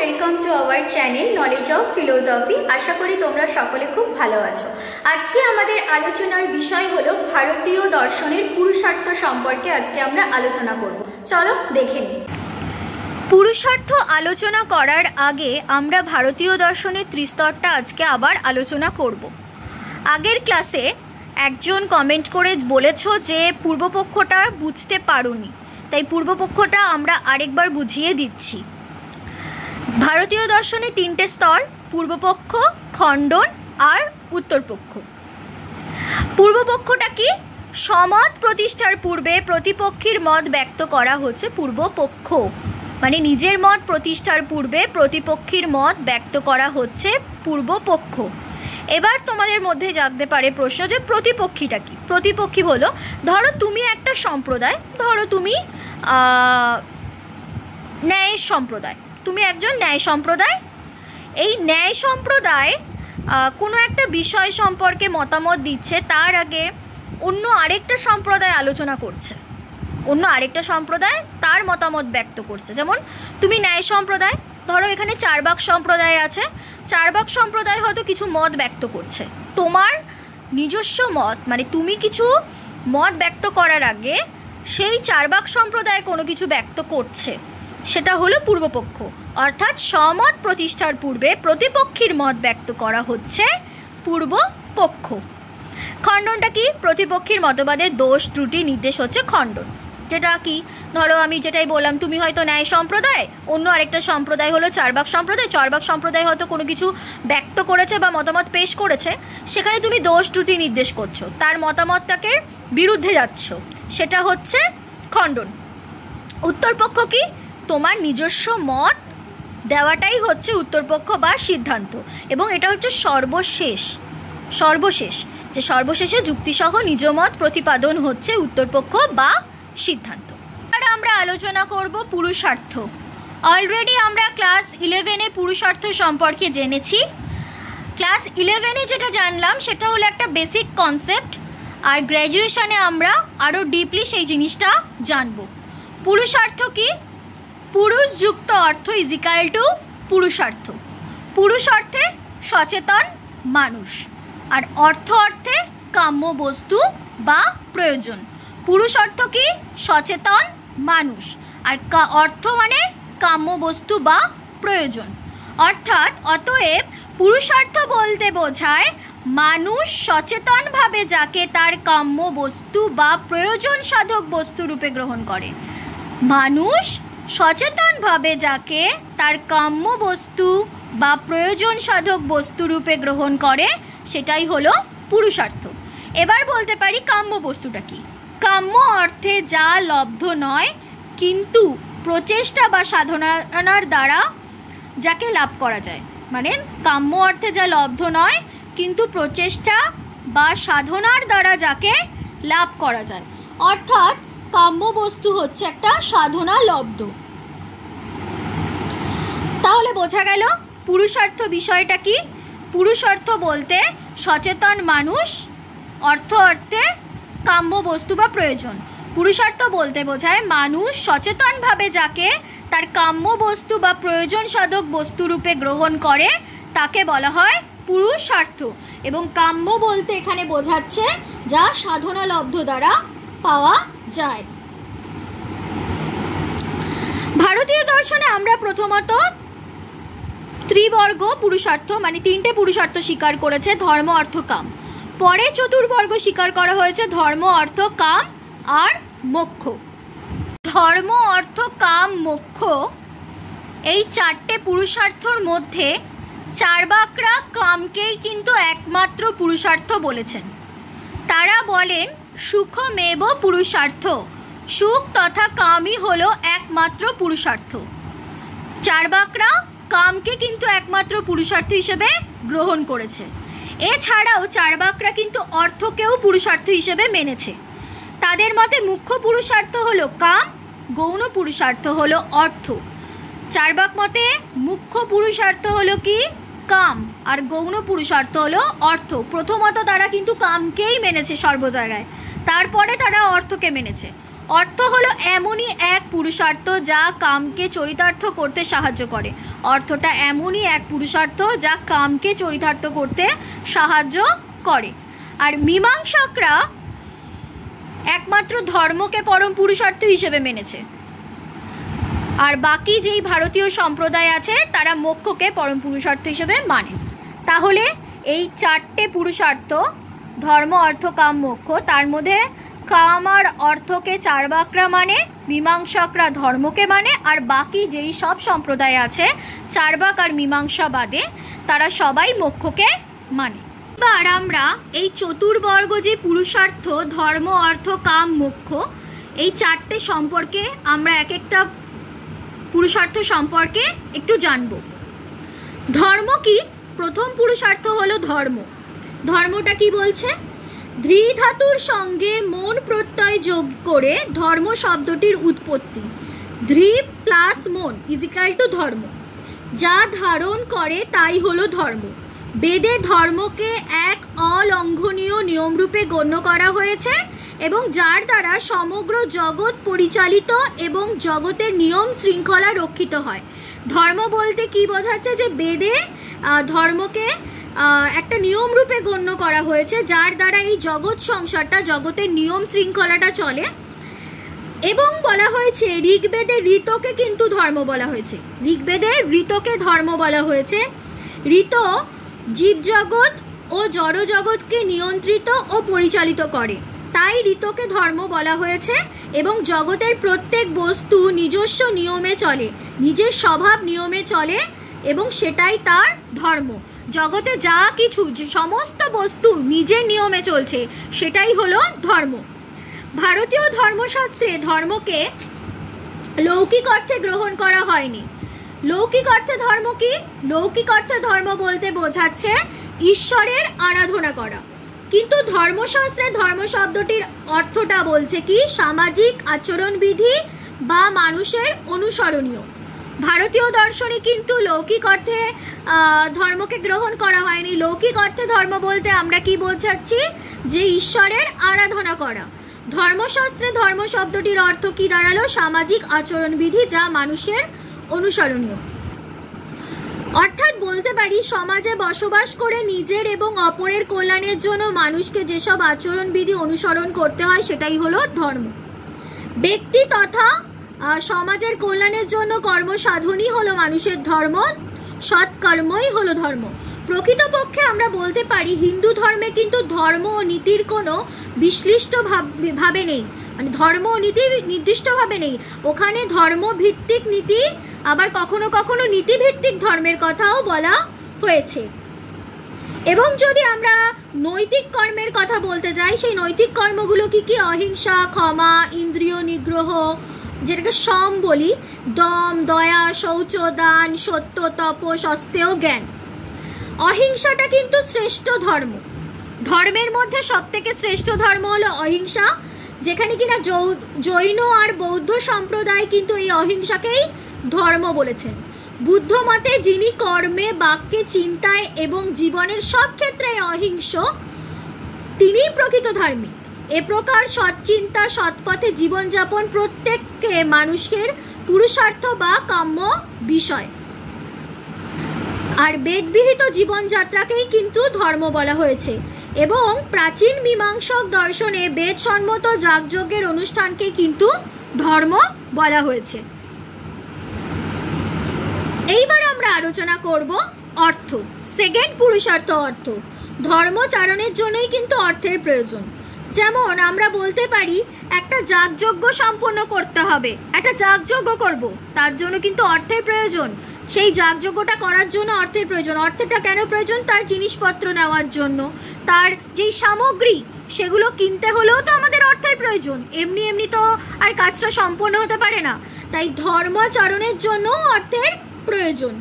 Welcome to our channel knowledge of philosophy. আশা করি তোমরা সকলে খুব ভালো আছো। আজকে আমাদের আলোচনার বিষয় হলো ভারতীয় দর্শনের পুরুষার্থ সম্পর্কে আজকে আমরা আলোচনা করব। চলো দেখে নিই। পুরুষার্থ আলোচনা করার আগে আমরা ভারতীয় দর্শনের ত্রিস্তরটা আজকে আবার আলোচনা করব। আগের ক্লাসে একজন কমেন্ট করে বলেছো যে পূর্বপক্ষটা বুঝতে পারোনি, তাই পূর্বপক্ষটা আমরা আরেকবার বুঝিয়ে দিচ্ছি। ভারতীয় দর্শনে তিনটে স্তর: পূর্বপক্ষ, খণ্ডন আর উত্তরপক্ষ। পূর্বপক্ষটা কি? সমত প্রতিষ্ঠার পূর্বে প্রতিপক্ষীর মত ব্যক্ত করা হচ্ছে পূর্বপক্ষ, মানে নিজের মত প্রতিষ্ঠার পূর্বে প্রতিপক্ষীর মত ব্যক্ত করা হচ্ছে পূর্বপক্ষ। এবার তোমাদের মধ্যে জাগতে পারে প্রশ্ন যে প্রতিপক্ষীটা কি? প্রতিপক্ষী হলো, ধরো তুমি একটা সম্প্রদায়, ধরো তুমি ন্যায় সম্প্রদায়, তুমি একজন ন্যায় সম্প্রদায়। এই ন্যায় সম্প্রদায় কোনো একটা বিষয় সম্পর্কে মতামত দিচ্ছে, তার আগে অন্য আরেকটা সম্প্রদায় আলোচনা করছে, অন্য আরেকটা সম্প্রদায় তার মতামত ব্যক্ত করছে। যেমন তুমি ন্যায় সম্প্রদায়, ধরো এখানে চারবাক সম্প্রদায় আছে, চারবাক সম্প্রদায় হয়তো কিছু মত ব্যক্ত করছে। তোমার নিজস্ব মত, মানে তুমি কিছু মত ব্যক্ত করার আগে সেই চারবাক সম্প্রদায় কোনো কিছু ব্যক্ত করছে, সেটা হলো পূর্বপক্ষ। অর্থাৎ সমত প্রতিষ্ঠার পূর্বে প্রতিপক্ষীর মত ব্যক্ত করা হচ্ছে পূর্বপক্ষ। খণ্ডনটা কি? প্রতিপক্ষীর মতবাদের দোষ ত্রুটি নির্দেশ হচ্ছে খণ্ডন। যেটা কি, ধরো আমি যেটাই বললাম, তুমি হয়তো ন্যায় সম্প্রদায়, অন্য আরেকটা সম্প্রদায় হলো চারবাক সম্প্রদায়। চারবাক সম্প্রদায় হয়তো কোনো কিছু ব্যক্ত করেছে বা মতামত পেশ করেছে, সেখানে তুমি দোষ ত্রুটি নির্দেশ করছো, তার মতামতটাকে বিরুদ্ধে যাচ্ছ, সেটা হচ্ছে খণ্ডন। উত্তরপক্ষ কি? তোমার নিজস্ব মত দেওয়াটাই হচ্ছে উত্তরপক্ষ বা সিদ্ধান্ত, এবং এটা হচ্ছে সর্বশেষ যে সর্বশেষে যুক্তিসহ নিজ মত প্রতিপাদন হচ্ছে উত্তরপক্ষ বা সিদ্ধান্ত। আর আমরা আলোচনা করব পুরুষার্থ। অলরেডি আমরা ক্লাস 11-এ পুরুষার্থ সম্পর্কে জেনেছি। ক্লাস 11-এ যেটা জানলাম সেটা হলো একটা বেসিক কনসেপ্ট, আর গ্র্যাজুয়েশনে আমরা আরও ডিপলি সেই জিনিসটা জানব। পুরুষার্থ কি? পুরুষ যুক্ত অর্থ ইজ ইকুয়াল টু পুরুষার্থ। পুরুষ অর্থে সচেতন মানুষ, আর অর্থ অর্থে কাম্য বস্তু বা প্রয়োজন। পুরুষ অর্থ কি? সচেতন মানুষ, আর অর্থ মানে কাম্য বস্তু বা প্রয়োজন। অর্থাৎ অতএব পুরুষার্থ বলতে বোঝায় মানুষ সচেতনভাবে যাকে তার কাম্য বস্তু বা প্রয়োজন সাধক বস্তু রূপে গ্রহণ করে। মানুষ সচেতনভাবে যাকে তার কাম্য বস্তু বা প্রয়োজন সাধক বস্তু রূপে গ্রহণ করে, সেটাই হলো পুরুষার্থ। এবার বলতে পারি কাম্য বস্তুটা কি? কাম্য অর্থে যা লব্ধ নয় কিন্তু প্রচেষ্টা বা সাধনার দ্বারা যাকে লাভ করা যায়, মানে কাম্য অর্থে যা লব্ধ নয় কিন্তু প্রচেষ্টা বা সাধনার দ্বারা যাকে লাভ করা যায়। অর্থাৎ কাম্য বস্তু হচ্ছে একটা সাধনা লব্ধ। তাহলে বোঝা গেল পুরুষার্থ বিষয়টা কি? পুরুষার্থ বলতে সচেতন মানুষ, অর্থ অর্থে কাম্য বস্তু বা প্রয়োজন। পুরুষার্থ বলতে বোঝায় মানুষ সচেতনভাবে যাকে তার কাম্য বস্তু বা প্রয়োজন সাধক বস্তু রূপে গ্রহণ করে তাকে বলা হয় পুরুষার্থ। এবং কাম্য বলতে এখানে বোঝাচ্ছে যা সাধনা লব্ধ দ্বারা পাওয়া যায়। ভারতীয় দর্শনে আমরা প্রথমত ত্রিবর্গ পুরুষার্থ, মানে তিনটে পুরুষার্থ স্বীকার করেছে: ধর্ম, অর্থ, কাম। পরে চতুর্বর্গ স্বীকার করা হয়েছে: ধর্ম, অর্থ, কাম আর মোক্ষ। ধর্ম, অর্থ, কাম, মোক্ষ এই চারটে পুরুষার্থর মধ্যে চারবাকরা কামকেই কিন্তু একমাত্র পুরুষার্থ বলেছেন। তারা বলেন সুখমেব পুরুষার্থ, সুখ তথা কামই হলো একমাত্র পুরুষার্থ। চারবাকরা কামকে কিন্তু একমাত্র পুরুষার্থ হিসেবে গ্রহণ করেছে। এছাড়াও চারবাকরা কিন্তু অর্থকেও পুরুষার্থ হিসেবে মেনেছে। তাদের মতে মুখ্য পুরুষার্থ হলো কাম, গৌণ পুরুষার্থ হলো অর্থ। চারবাক মতে মুখ্য পুরুষার্থ হলো কি? কাম, আর গৌণ পুরুষার্থ হলো অর্থ। প্রথমত তারা কিন্তু কামকেই মেনেছে সর্ব জায়গায়, তারপরে তারা অর্থকে মেনেছে। অর্থ হলো এমনই এক পুরুষার্থ যা কামকে চরিতার্থ করতে সাহায্য করে। অর্থটা এমনই এক পুরুষার্থ যা কামকে চরিতার্থ করতে সাহায্য করে। আর মীমাংসকরা একমাত্র ধর্মকে পরম পুরুষার্থ হিসেবে মেনেছে, আর বাকি যেই ভারতীয় সম্প্রদায় আছে তারা মোক্ষকে পরম পুরুষার্থ হিসেবে মানে। তাহলে এই 4টে পুরুষার্থ, ধর্ম অর্থ কাম মোক্ষ, তার মধ্যে কাম আর অর্থকে চার্বাকরা মানে, মীমাংসকরা ধর্মকে মানে, আর বাকি যেই সব সম্প্রদায় আছে চার্বাক আর মীমাংসা বাদে তারা সবাই মোক্ষকে মানে। এবার আমরা এই চতুর্বর্গ যে পুরুষার্থ ধর্ম অর্থ কাম মোক্ষ, এই 4টে সম্পর্কে আমরা এক একটা পুরুষার্থ সম্পর্কে একটু জানব। ধর্ম কি? প্রথম পুরুষার্থ হলো ধর্ম। ধর্মটা কি বলছে? ধৃ ধাতুর সঙ্গে মন প্রত্যয় যোগ করে ধর্ম শব্দটির উৎপত্তি। ধৃ প্লাস মন ইজিক্যাল টু ধর্ম। যা ধারণ করে তাই হলো ধর্ম। বেদে ধর্মকে এক অলঙ্ঘনীয় নিয়মরূপে গণ্য করা হয়েছে এবং যার দ্বারা সমগ্র জগৎ পরিচালিত এবং জগতের নিয়ম শৃঙ্খলা রক্ষিত হয়। ধর্ম বলতে কি বোঝাচ্ছে? যে বেদে ধর্মকে একটা নিয়ম রূপে গণ্য করা হয়েছে যার দ্বারা এই জগৎ সংসারটা, জগতের নিয়ম শৃঙ্খলাটা চলে। এবং বলা হয়েছে ঋগ্বেদের ঋতকে কিন্তু ধর্ম বলা হয়েছে। ঋগ্বেদের ঋতকে ধর্ম বলা হয়েছে। ঋত জীবজগৎ ও জড় জগৎকে নিয়ন্ত্রিত ও পরিচালিত করে, তাই ঋতকে ধর্ম বলা হয়েছে। এবং জগতের প্রত্যেক বস্তু নিজস্ব নিয়মে চলে, নিজের স্বভাব নিয়মে চলে এবং সেটাই তার ধর্ম। জগতে যা কিছু, যে সমস্ত বস্তু নিজের নিয়মে চলছে সেটাই হলো ধর্ম। ভারতীয় ধর্মশাস্ত্রে ধর্মকে লৌকিক অর্থে গ্রহণ করা হয়নি। লৌকিক অর্থে ধর্ম কি? লৌকিক অর্থে ধর্ম বলতে বোঝাচ্ছে ঈশ্বরের আরাধনা করা, কিন্তু ধর্মশাস্ত্রে ধর্ম শব্দটির অর্থটা বলছে কি? সামাজিক আচরণবিধি বা মানুষের অনুসরণীয়। ভারতীয় দর্শনে কিন্তু লৌকিক অর্থে ধর্মকে গ্রহণ করা হয়নি। লৌকিক অর্থে ধর্ম বলতে আমরা কি বোঝাচ্ছি? যে ঈশ্বরের আরাধনা করা। ধর্মশাস্ত্রে ধর্ম শব্দটির অর্থ কি দাঁড়ালো? সামাজিক আচরণবিধি যা মানুষের অনুসরণীয়। অর্থাৎ বলতে পারি সমাজে বসবাস করে নিজের এবং অপরের কল্যাণের জন্য মানুষকে যেসব আচরণবিধি অনুসরণ করতে হয় সেটাই হলো ধর্ম। ব্যক্তি তথা সমাজের কল্যাণের জন্য কর্ম সাধনই হলো মানুষের ধর্ম। সৎকর্মই হলো ধর্ম। প্রকৃতপক্ষে আমরা বলতে পারি হিন্দু ধর্মে কিন্তু ধর্ম ও নীতির কোনো বিশ্লিষ্ট ভাবে নেই, মানে ধর্ম ও নীতি নির্দিষ্টভাবে নেই। ওখানে ধর্মভিত্তিক নীতি, আবার কখনো কখনো নীতিভিত্তিক ধর্মের কথাও বলা হয়েছে। এবং যদি আমরা নৈতিক কর্মের কথা বলতে যাই, সেই নৈতিক কর্মগুলো কি কি? অহিংসা, ক্ষমা, ইন্দ্রিয় নিগ্রহ, যেটাকে সম বলি, দম, দয়া, শৌচ, দান, সত্য, তপস, অস্তেয়, জ্ঞান। অহিংসাটা কিন্তু শ্রেষ্ঠ ধর্ম। ধর্মের মধ্যে সব থেকে শ্রেষ্ঠ ধর্ম হলো অহিংসা, যেখানে কিনা জৈন আর বৌদ্ধ সম্প্রদায় কিন্তু এই অহিংসাকেই ধর্ম বলেছেন। বুদ্ধ মতে যিনি কর্মে, বাক্যে, চিন্তায় এবং জীবনের সব ক্ষেত্রে অহিংস, তিনিই প্রকৃত ধার্মিক। এ প্রকার সৎচিন্তা, সৎপথে জীবনযাপন প্রত্যেককে মানুষের পুরুষার্থ বা কাম্য বিষয়। আর বেদবিহিত জীবনযাত্রাকেই কিন্তু ধর্ম বলা হয়েছে। এবং প্রাচীন মীমাংসক দর্শনে বেদসম্মত যাগযজ্ঞের অনুষ্ঠানকে কিন্তু ধর্ম বলা হয়েছে। এইবার আমরা আলোচনা করব অর্থ। সেকেন্ড পুরুষার্থ অর্থ। ধর্মচারণের জন্যই কিন্তু অর্থের প্রয়োজন। যেমন আমরা বলতে পারি একটা যাগযজ্ঞ সম্পন্ন করতে হবে, একটা যাগযজ্ঞ করব, তার জন্য কিন্তু অর্থের প্রয়োজন। সেই যাগযজ্ঞটা করার জন্য অর্থের প্রয়োজন। অর্থটা কেন প্রয়োজন? তার জিনিসপত্র নেওয়ার জন্য, তার যেই সামগ্রী সেগুলো কিনতে হলেও তো আমাদের অর্থের প্রয়োজন। এমনি এমনি তো আর কাজটা সম্পন্ন হতে পারে না, তাই ধর্মাচরণের জন্য অর্থের প্রয়োজন।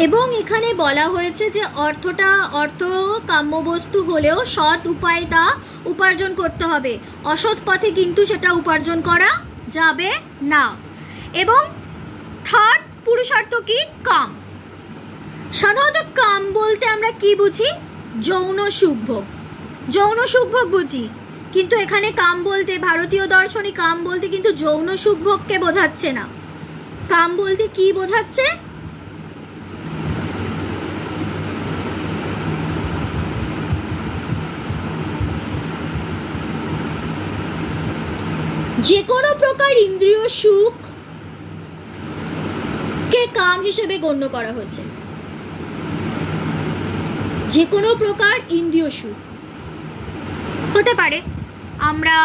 এবং এখানে বলা হয়েছে যে অর্থটা অর্থ কাম্যবস্তু হলেও সৎ উপায়ে তা উপার্জন করতে হবে, অসৎ পথে কিন্তু সেটা উপার্জন করা যাবে না। এবং থার্ড পুরুষার্থ কি? কাম। সাধারণত কাম বলতে আমরা কি বুঝি? যৌন সুখভোগ, যৌন সুখভোগ বুঝি। কিন্তু এখানে কাম বলতে, ভারতীয় দর্শনে কাম বলতে কিন্তু যৌন সুখভোগকে বোঝাচ্ছে না। কাম বলতে কি বোঝাচ্ছে? যে কোনো প্রকার ইন্দ্রিয় সুখ কে কাম হিসেবে গণ্য করা হয়েছে। যে কোনো প্রকার ইন্দ্রিয় সুখ হতে পারে, আমরা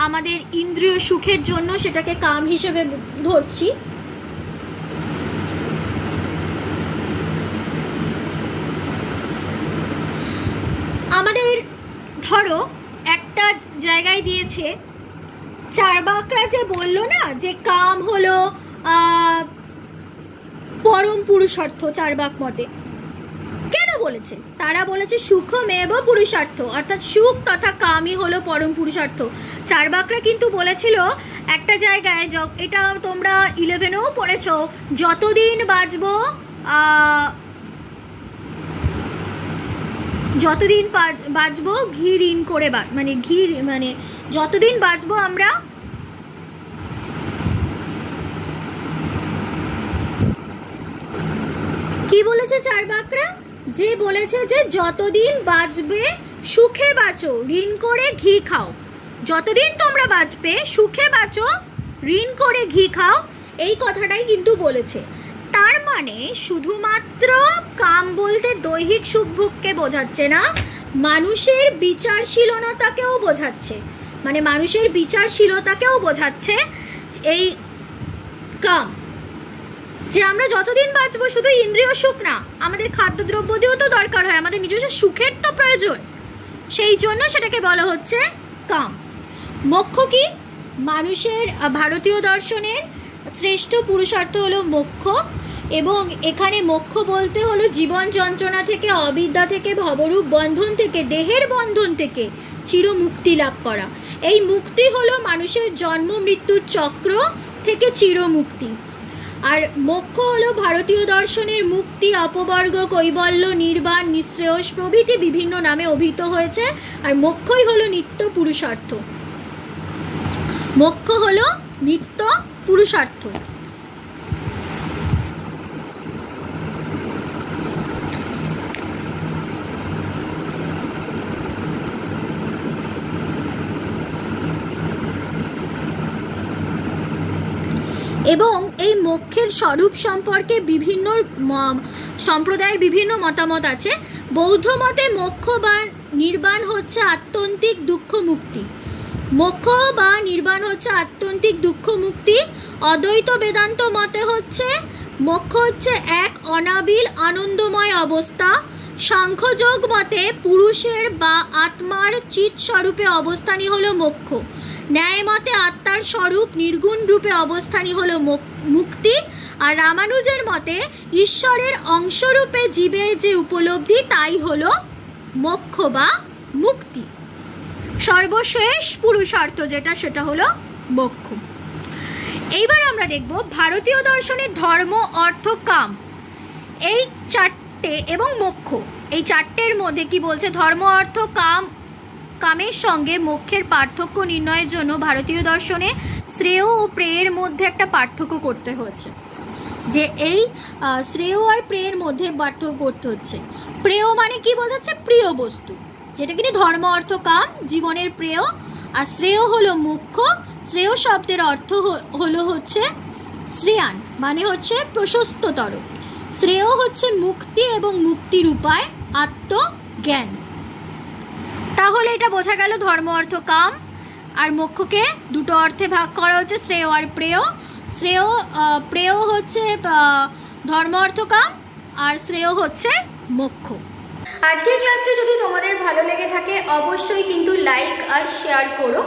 আমাদের ইন্দ্রিয় সুখের জন্য সেটাকে কাম হিসেবে ধরছি। আমাদের ধরো একটা জায়গায় দিয়েছে, চার্বাকরা যে বললো না যে কাম হলো পরম পুরুষার্থ, চার্বাক মতে কেন বলেছে? তারা বলেছে সুখমেব পুরুষার্থ, অর্থাৎ সুখ তথা কামই হলো পরম পুরুষার্থ। চার্বাকরা কিন্তু বলেছিল একটা জায়গায়, এটা তোমরা 11-এও পড়েছো, যতদিন বাঁচবো ঘি ঋণ করে, মানে ঘি মানে যতদিন বাঁচবো আমরা কি বলেছে চার্বাকরা? যে বলেছে যে যতদিন বাঁচবে সুখে বাঁচো, ঋণ করে ঘি খাও। যতদিন তোমরা বাঁচবে সুখে বাঁচো, ঋণ করে ঘি খাও, এই কথাটাই কিন্তু বলেছে। তার মানে শুধুমাত্র কাম বলতে দৈহিক সুখভোগকে বোঝাচ্ছে না, মানুষের বিচারশীলতাকেও বোঝাচ্ছে, মানে মানুষের বিচারশীলতাকেও বোঝাচ্ছে এই কাম। যে আমরা যতদিন বাঁচবো শুধু ইন্দ্রিয় সুখ না, আমাদের খাদ্যদ্রব্য দিয়েও তো দরকার হয়, আমাদের নিজস্ব সুখের তো প্রয়োজন, সেই জন্য সেটাকে বলা হচ্ছে কাম। মোক্ষ কি? মানুষের ভারতীয় দর্শনের শ্রেষ্ঠ পুরুষার্থ হলো মোক্ষ, এবং এখানে মোক্ষ বলতে হলো জীবন যন্ত্রণা থেকে, অবিদ্যা থেকে, ভবরূপ বন্ধন থেকে, দেহের বন্ধন থেকে চিরমুক্তি লাভ করা। এই মুক্তি হলো মানুষের জন্ম মৃত্যুর চক্র থেকে চিরমুক্তি। আর মোক্ষ হলো ভারতীয় দর্শনের মুক্তি, অপবর্গ, কৈবল্য, নির্বাণ, নিঃশ্রেয়স প্রভৃতি বিভিন্ন নামে অভিহিত হয়েছে। আর মোক্ষই হলো নিত্য পুরুষার্থ, মোক্ষ হলো নিত্য পুরুষার্থ। এবং এই মোক্ষের স্বরূপ সম্পর্কে বিভিন্ন সম্প্রদায়ের বিভিন্ন মতামত আছে। বৌদ্ধ মতে মোক্ষ বা নির্বাণ হচ্ছে আত্যন্তিক দুঃখ মুক্তি। মোক্ষ বা নির্বাণ হচ্ছে আত্যন্তিক দুঃখ মুক্তি। অদ্বৈত বেদান্ত মতে হচ্ছে মোক্ষ হচ্ছে এক অনাবিল আনন্দময় অবস্থা। সাংখ্যযোগ মতে পুরুষের বা আত্মার চিৎ স্বরূপে অবস্থানই হলো মোক্ষ। ন্যায় মতে আত্মার স্বরূপ নির্গুণ রূপে অবস্থানই হলো মুক্তি। আর রামানুজের মতে ঈশ্বরের অংশরূপে জীবের যে উপলব্ধি তাই হলো মোক্ষ বা মুক্তি। সর্বশেষ পুরুষার্থ যেটা, সেটা হলো মোক্ষ। এইবার আমরা দেখব ভারতীয় দর্শনের ধর্ম, অর্থ, কাম, এই চারটে এবং মোক্ষ, এই চারটের মধ্যে কি বলছে? ধর্ম, অর্থ, কামের সঙ্গে মোক্ষের পার্থক্য নির্ণয়ের জন্য ভারতীয় দর্শনে শ্রেয় ও প্রেয়ের মধ্যে একটা পার্থক্য করতে হয়েছে। যে এই শ্রেয় আর প্রেয়ের মধ্যে পার্থক্য করতে হচ্ছে। প্রেয় মানে কি বোঝাচ্ছে? প্রিয় বস্তু, যেটা কিনা ধর্ম, অর্থ, কাম জীবনের প্রেয়। আর শ্রেয় হলো মোক্ষ। শ্রেয় শব্দের অর্থ হলো হচ্ছে শ্রেয়ান, মানে হচ্ছে প্রশস্ততর। শ্রেয় হচ্ছে মুক্তি এবং মুক্তির উপায় আত্মজ্ঞান। তাহলে এটা বোঝা গেল ধর্ম, অর্থ, কাম আর মোক্ষকে দুটো অর্থে ভাগ করা হচ্ছে, শ্রেয় আর প্রেয়। প্রেয় হচ্ছে ধর্ম, অর্থ, কাম, আর শ্রেয় হচ্ছে মোক্ষ। আজকের ক্লাসটা যদি তোমাদের ভালো লেগে থাকে অবশ্যই কিন্তু লাইক আর শেয়ার করো,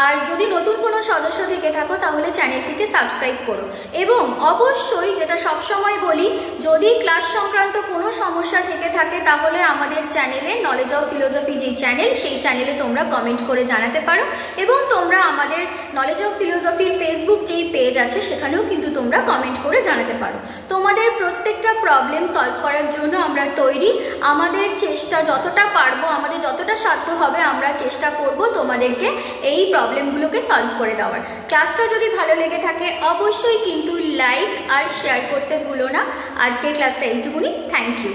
আর যদি নতুন কোনো সদস্য থেকে থাকো তাহলে চ্যানেলটিকে সাবস্ক্রাইব করো। এবং অবশ্যই যেটা সবসময় বলি, যদি ক্লাস সংক্রান্ত কোনো সমস্যা থেকে থাকে তাহলে আমাদের চ্যানেলে নলেজ অফ ফিলোসফি যে চ্যানেল, সেই চ্যানেলে তোমরা কমেন্ট করে জানাতে পারো। এবং তোমরা আমাদের নলেজ অফ ফিলোসফির ফেসবুক যেই পেজ আছে সেখানেও কিন্তু তোমরা কমেন্ট করে জানাতে পারো। তোমাদের প্রত্যেকটা প্রবলেম সলভ করার জন্য আমরা তৈরি। আমাদের চেষ্টা যতটা পারবো, আমাদের যতটা সাধ্য হবে আমরা চেষ্টা করব তোমাদেরকে এই প্রবলেমগুলোকে সলভ করে দেওয়ার। ক্লাসটা যদি ভালো লেগে থাকে অবশ্যই কিন্তু লাইক আর শেয়ার করতে ভুলো না। আজকের ক্লাসটা এইটুকুনি। Thank you.